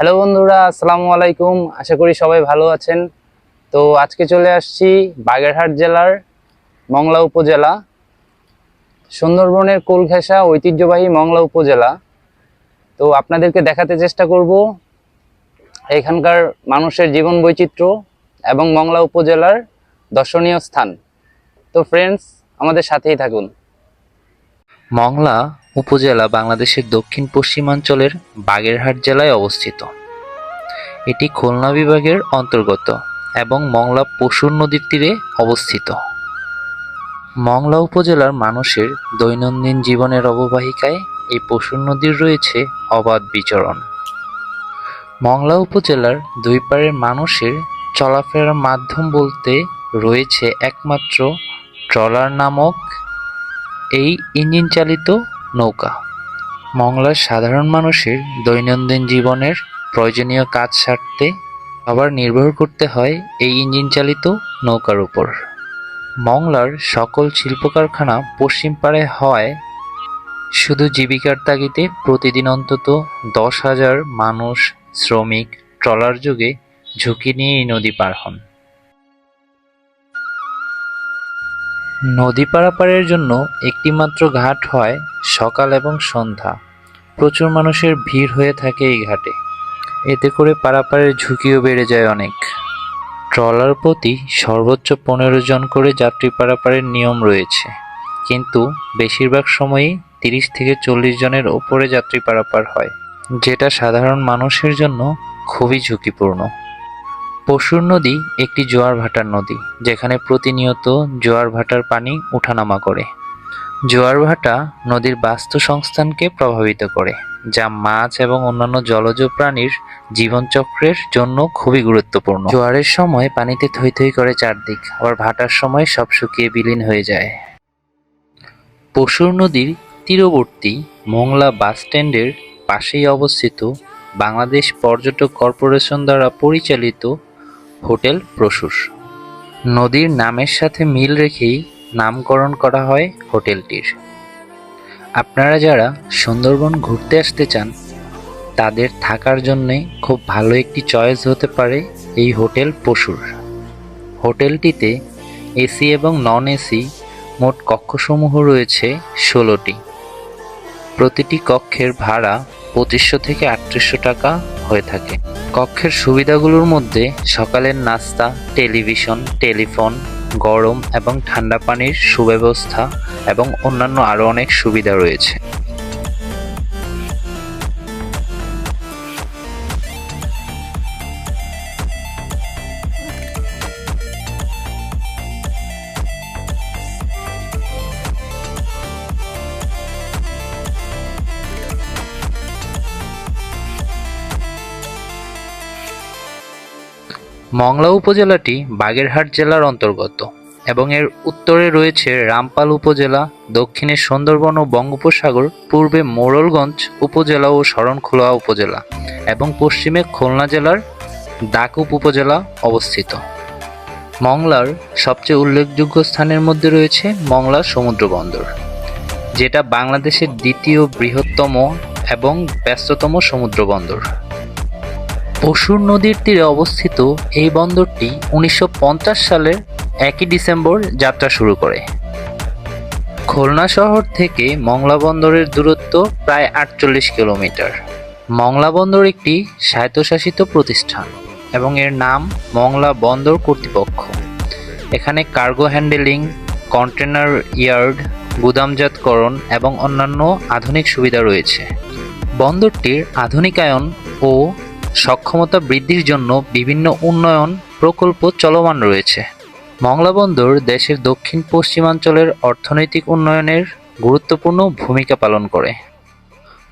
Hello বন্ধুরা, আসসালামু আলাইকুম। আশা করি সবাই ভালো আছেন। তো আজকে চলে আসছি বাগেরহাট জেলার মংলা উপজেলা, সুন্দরবনের কোল ঘেঁষা ঐতিহ্যবাহী মংলা উপজেলা। তো আপনাদেরকে দেখাতে চেষ্টা করব এখানকার মানুষের জীবন বৈচিত্র্য এবং মংলা উপজেলার দর্শনীয় স্থান। তো ফ্রেন্ডস, আমাদের সাথেই থাকুন। মংলা উপজেলা বাংলাদেশের দক্ষিণ পশ্চিমাঞ্চলের বাগেরহাট জেলায় অবস্থিত। এটি খুলনা বিভাগের অন্তর্গত এবং মংলা পশুর নদীর তীরে অবস্থিত। মংলা উপজেলার মানুষের দৈনন্দিন জীবনের অববাহিকায় এই পশুর নদীর রয়েছে অবাধ বিচরণ। মংলা উপজেলার দুই পাড়ের মানুষের চলাফেরার মাধ্যম বলতে রয়েছে একমাত্র ট্রলার নামক এই ইঞ্জিন চালিত নৌকা। মংলার সাধারণ মানুষের দৈনন্দিন জীবনের প্রয়োজনীয় কাজ সারতে আবার নির্ভর করতে হয় এই ইঞ্জিন চালিত নৌকার উপর। মংলার সকল শিল্প কারখানা পশ্চিম পাড়ে হওয়ায় শুধু জীবিকার তাগিদে প্রতিদিন অন্তত 10,000 মানুষ শ্রমিক ট্রলার যোগে ঝুঁকি নিয়ে এই নদী পার হন। নদী পারাপারের জন্য একটিমাত্র ঘাট হয় সকাল এবং সন্ধ্যা। প্রচুর মানুষের ভিড় হয়ে থাকে এই ঘাটে। এতে করে পারাপারের ঝুঁকিও বেড়ে যায় অনেক। ট্রলার প্রতি সর্বোচ্চ 15 জন করে যাত্রী পারাপারের নিয়ম রয়েছে, কিন্তু বেশিরভাগ সময়ই 30 থেকে 40 জনের ওপরে যাত্রী পারাপার হয়, যেটা সাধারণ মানুষের জন্য খুবই ঝুঁকিপূর্ণ। পশুর নদী একটি জোয়ার ভাটার নদী, যেখানে প্রতিনিয়ত জোয়ার ভাটার পানি ওঠানামা করে। জোয়ার ভাটা নদীর বাস্তুসংস্থানকে প্রভাবিত করে, যা মাছ এবং অন্যান্য জলজ প্রাণীর জীবনচক্রের জন্য খুবই গুরুত্বপূর্ণ। জোয়ারের সময় পানিতে থই থই করে চারদিক, আবার ভাটার সময় সব শুকিয়ে বিলীন হয়ে যায়। পশুর নদীর তীরবর্তী মংলা বাসস্ট্যান্ডের পাশেই অবস্থিত বাংলাদেশ পর্যটক কর্পোরেশন দ্বারা পরিচালিত হোটেল প্রসূর। নদীর নামের সাথে মিল রেখেই নামকরণ করা হয় হোটেলটির। আপনারা যারা সুন্দরবন ঘুরতে আসতে চান তাদের থাকার জন্যে খুব ভালো একটি চয়েস হতে পারে এই হোটেল প্রসূর। হোটেলটিতে এসি এবং নন এসি মোট কক্ষসমূহ রয়েছে 16টি। প্রতিটি কক্ষের ভাড়া 2500 থেকে 3800 টাকা হয়ে থাকে। কক্ষের সুবিধাগুলোর মধ্যে সকালের নাস্তা, টেলিভিশন, টেলিফোন, গরম এবং ঠান্ডা পানির সুব্যবস্থা এবং অন্যান্য আরও অনেক সুবিধা রয়েছে। মংলা উপজেলাটি বাগেরহাট জেলার অন্তর্গত এবং এর উত্তরে রয়েছে রামপাল উপজেলা, দক্ষিণে সুন্দরবন ও বঙ্গোপসাগর, পূর্বে মোড়লগঞ্জ উপজেলা ও শরণখোলা উপজেলা এবং পশ্চিমে খুলনা জেলার দাকুপ উপজেলা অবস্থিত। মংলার সবচেয়ে উল্লেখযোগ্য স্থানের মধ্যে রয়েছে মংলা সমুদ্র বন্দর, যেটা বাংলাদেশের দ্বিতীয় বৃহত্তম এবং ব্যস্ততম সমুদ্র বন্দর। পশুর নদীর তীরে অবস্থিত এই বন্দরটি 1950 সালের 1 ডিসেম্বর যাত্রা শুরু করে। খুলনা শহর থেকে মংলা বন্দরের দূরত্ব প্রায় 48 কিলোমিটার। মংলা বন্দর একটি স্বায়ত্তশাসিত প্রতিষ্ঠান এবং এর নাম মংলা বন্দর কর্তৃপক্ষ। এখানে কার্গো হ্যান্ডেলিং, কন্টেনার ইয়ার্ড, গুদামজাতকরণ এবং অন্যান্য আধুনিক সুবিধা রয়েছে। বন্দরটির আধুনিকায়ন ও সক্ষমতা বৃদ্ধির জন্য বিভিন্ন উন্নয়ন প্রকল্প চলমান রয়েছে। মংলা বন্দর দেশের দক্ষিণ পশ্চিমাঞ্চলের অর্থনৈতিক উন্নয়নের গুরুত্বপূর্ণ ভূমিকা পালন করে।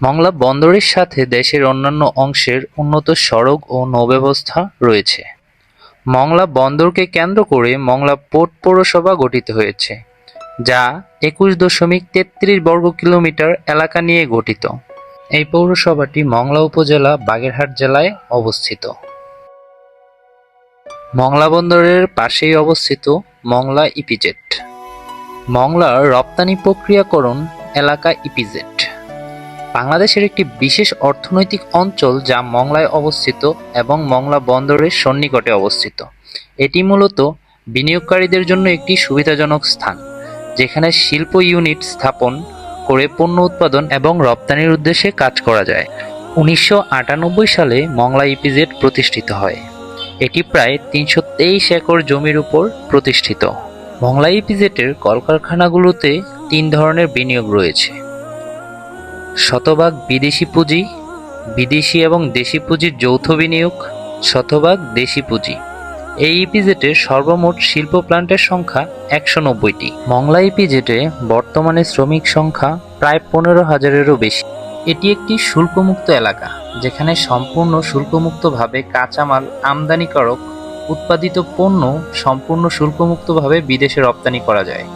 মংলা বন্দরের সাথে দেশের অন্যান্য অংশের উন্নত সড়ক ও নৌব্যবস্থা রয়েছে। মংলা বন্দরকে কেন্দ্র করে মংলা পোর্ট পৌরসভা গঠিত হয়েছে, যা 21.33 বর্গ কিলোমিটার এলাকা নিয়ে গঠিত। এই পৌরসভাটি মংলা উপজেলা, বাগেরহাট জেলায় অবস্থিত। মংলা বন্দরের পাশেই অবস্থিত মংলা ইপিজেড। মংলার রপ্তানি প্রক্রিয়াকরণ এলাকা ইপিজেড। বাংলাদেশের একটি বিশেষ অর্থনৈতিক অঞ্চল যা মংলায় অবস্থিত এবং মংলা বন্দরের সন্নিকটে অবস্থিত। এটি মূলত বিনিয়োগকারীদের জন্য একটি সুবিধাজনক স্থান, যেখানে শিল্প ইউনিট স্থাপন করে পণ্য উৎপাদন এবং রপ্তানির উদ্দেশ্যে কাজ করা যায়। 1998 সালে মংলা ইপিজেড প্রতিষ্ঠিত হয়। এটি প্রায় 323 একর জমির উপর প্রতিষ্ঠিত। মংলা ইপিজেডের কলকারখানাগুলোতে 3 ধরনের বিনিয়োগ রয়েছে: শতভাগ বিদেশি পুঁজি, বিদেশি এবং দেশি পুঁজির যৌথ বিনিয়োগ, শতভাগ দেশি পুঁজি। এই ইপিজেডের সর্বমোট শিল্প প্লান্টের সংখ্যা 190টি। মংলা ইপিজেডে বর্তমানে শ্রমিক সংখ্যা প্রায় 15,000-এরও বেশি। এটি একটি শুল্কমুক্ত এলাকা, যেখানে সম্পূর্ণ শুল্কমুক্তভাবে কাঁচামাল আমদানিকারক উৎপাদিত পণ্য সম্পূর্ণ শুল্কমুক্তভাবে বিদেশে রপ্তানি করা যায়।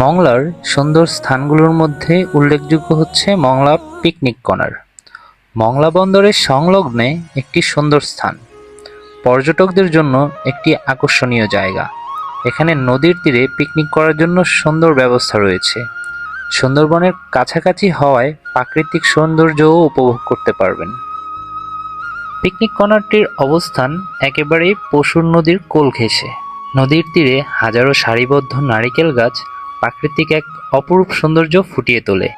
মংলার সুন্দর স্থানগুলোর মধ্যে উল্লেখযোগ্য হচ্ছে মংলা পিকনিক কর্নার। মংলা বন্দরের সংলগ্নে একটি সুন্দর স্থান, পর্যটকদের জন্য একটি আকর্ষণীয় জায়গা। এখানে নদীর তীরে পিকনিক করার জন্য সুন্দর ব্যবস্থা রয়েছে। সুন্দরবনের কাছাকাছি হওয়ায় প্রাকৃতিক সৌন্দর্যও উপভোগ করতে পারবেন। পিকনিক কর্নারটির অবস্থান একেবারেই পশুর নদীর কোল ঘেঁষে। নদীর তীরে হাজারো সারিবদ্ধ নারিকেল গাছ প্রাকৃতিক এক অপরূপ সৌন্দর্য ফুটিয়ে তোলে।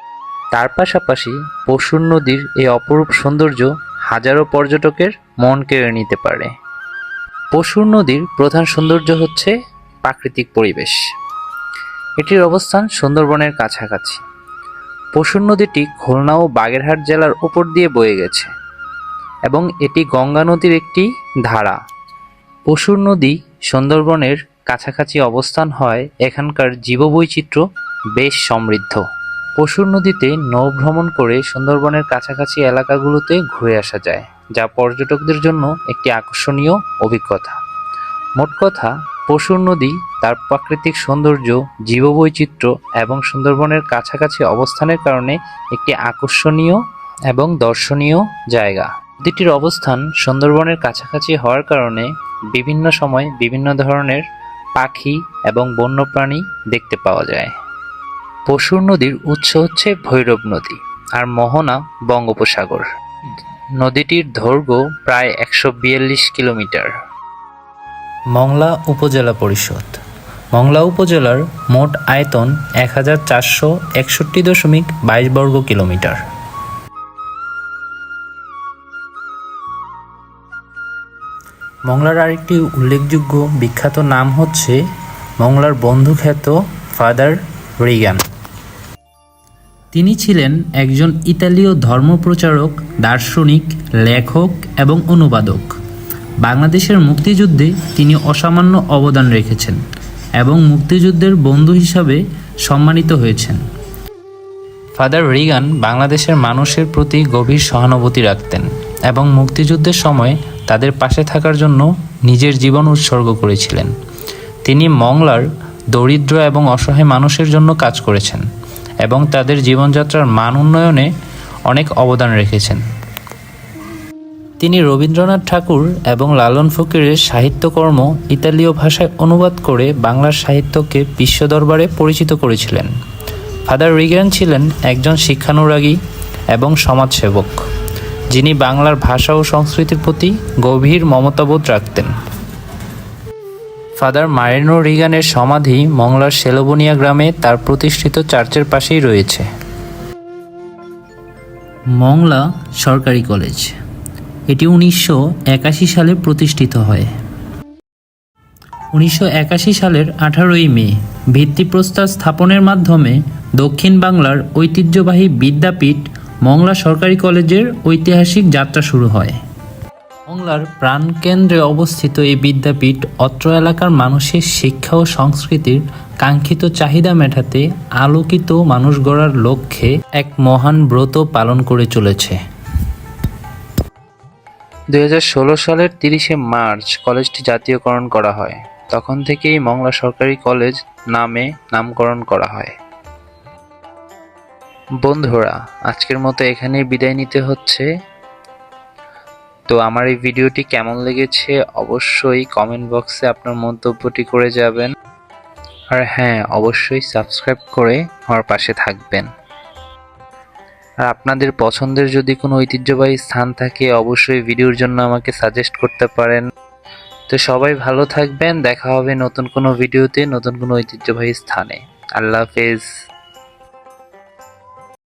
তার পাশাপাশি পশুর নদীর এই অপরূপ সৌন্দর্য হাজারো পর্যটকের মন কেড়ে নিতে পারে। পশুর নদীর প্রধান সৌন্দর্য হচ্ছে প্রাকৃতিক পরিবেশ। এটির অবস্থান সুন্দরবনের কাছাকাছি। পশুর নদীটি খুলনা ও বাগেরহাট জেলার উপর দিয়ে বয়ে গেছে এবং এটি গঙ্গা নদীর একটি ধারা। পশুর নদী সুন্দরবনের কাছাকাছি অবস্থান হয় এখানকার জীববৈচিত্র্য বেশ সমৃদ্ধ। পশুর নদীতে নৌ ভ্রমণ করে সুন্দরবনের কাছাকাছি এলাকাগুলোতে ঘুরে আসা যায়, যা পর্যটকদের জন্য একটি আকর্ষণীয় অভিজ্ঞতা। মোট কথা, পশুর নদী তার প্রাকৃতিক সৌন্দর্য, জীববৈচিত্র্য এবং সুন্দরবনের কাছাকাছি অবস্থানের কারণে একটি আকর্ষণীয় এবং দর্শনীয় জায়গা। নদীটির অবস্থান সুন্দরবনের কাছাকাছি হওয়ার কারণে বিভিন্ন সময় বিভিন্ন ধরনের পাখি এবং বন্যপ্রাণী দেখতে পাওয়া যায়। পশুর নদীর উৎস হচ্ছে ভৈরব নদী আর মোহনা বঙ্গোপসাগর। নদীটির দৈর্ঘ্য প্রায় 142 কিলোমিটার। মংলা উপজেলা পরিষদ। মংলা উপজেলার মোট আয়তন 1461.22 বর্গ কিলোমিটার। মংলার আরেকটি উল্লেখযোগ্য বিখ্যাত নাম হচ্ছে মংলার বন্ধুখ্যাত ফাদার রিগান। তিনি ছিলেন একজন ইতালীয় ধর্মপ্রচারক, দার্শনিক, লেখক এবং অনুবাদক। বাংলাদেশের মুক্তিযুদ্ধে তিনি অসামান্য অবদান রেখেছেন এবং মুক্তিযুদ্ধের বন্ধু হিসাবে সম্মানিত হয়েছেন। ফাদার রিগান বাংলাদেশের মানুষের প্রতি গভীর সহানুভূতি রাখতেন এবং মুক্তিযুদ্ধের সময় তাদের পাশে থাকার জন্য নিজের জীবন উৎসর্গ করেছিলেন। তিনি মংলার দরিদ্র এবং অসহায় মানুষের জন্য কাজ করেছেন এবং তাদের জীবনযাত্রার মান উন্নয়নে অনেক অবদান রেখেছেন। তিনি রবীন্দ্রনাথ ঠাকুর এবং লালন ফকিরের সাহিত্যকর্ম ইতালীয় ভাষায় অনুবাদ করে বাংলার সাহিত্যকে বিশ্ব দরবারে পরিচিত করেছিলেন। ফাদার রিগান ছিলেন একজন শিক্ষানুরাগী এবং সমাজসেবক, যিনি বাংলার ভাষা ও সংস্কৃতির প্রতি গভীর মমতাবোধ রাখতেন। ফাদার মারিনো রিগানের সমাধি মংলার সেলোবনিয়া গ্রামে তার প্রতিষ্ঠিত চার্চের পাশেই রয়েছে। মংলা সরকারি কলেজ। এটি 1981 সালে প্রতিষ্ঠিত হয়। 1981 সালের 18 মে ভিত্তিপ্রস্তর স্থাপনের মাধ্যমে দক্ষিণ বাংলার ঐতিহ্যবাহী বিদ্যাপীঠ মংলা সরকারি কলেজের ঐতিহাসিক যাত্রা শুরু হয়। মংলার প্রাণকেন্দ্রে অবস্থিত এই বিদ্যাপীঠ অত্র এলাকার মানুষের শিক্ষা ও সংস্কৃতির কাঙ্ক্ষিত চাহিদা মেটাতে আলোকিত মানুষ গড়ার লক্ষ্যে এক মহান ব্রত পালন করে চলেছে। 2016 সালের 30 মার্চ কলেজটি জাতীয়করণ করা হয়। তখন থেকেই মংলা সরকারি কলেজ নামে নামকরণ করা হয়। বন্ধুরা, আজকের মতো এখানেই বিদায় নিতে হচ্ছে। তো আমার এই ভিডিওটি কেমন লেগেছে অবশ্যই কমেন্ট বক্সে আপনার মন্তব্যটি করে যাবেন। আর হ্যাঁ, অবশ্যই সাবস্ক্রাইব করে আমার পাশে থাকবেন। আর আপনাদের পছন্দের যদি কোনো ঐতিহ্যবাহী স্থান থাকে অবশ্যই ভিডিওর জন্য আমাকে সাজেস্ট করতে পারেন। তো সবাই ভালো থাকবেন, দেখা হবে নতুন কোনো ভিডিওতে নতুন কোনো ঐতিহ্যবাহী স্থানে। আল্লাহ হাফেজ।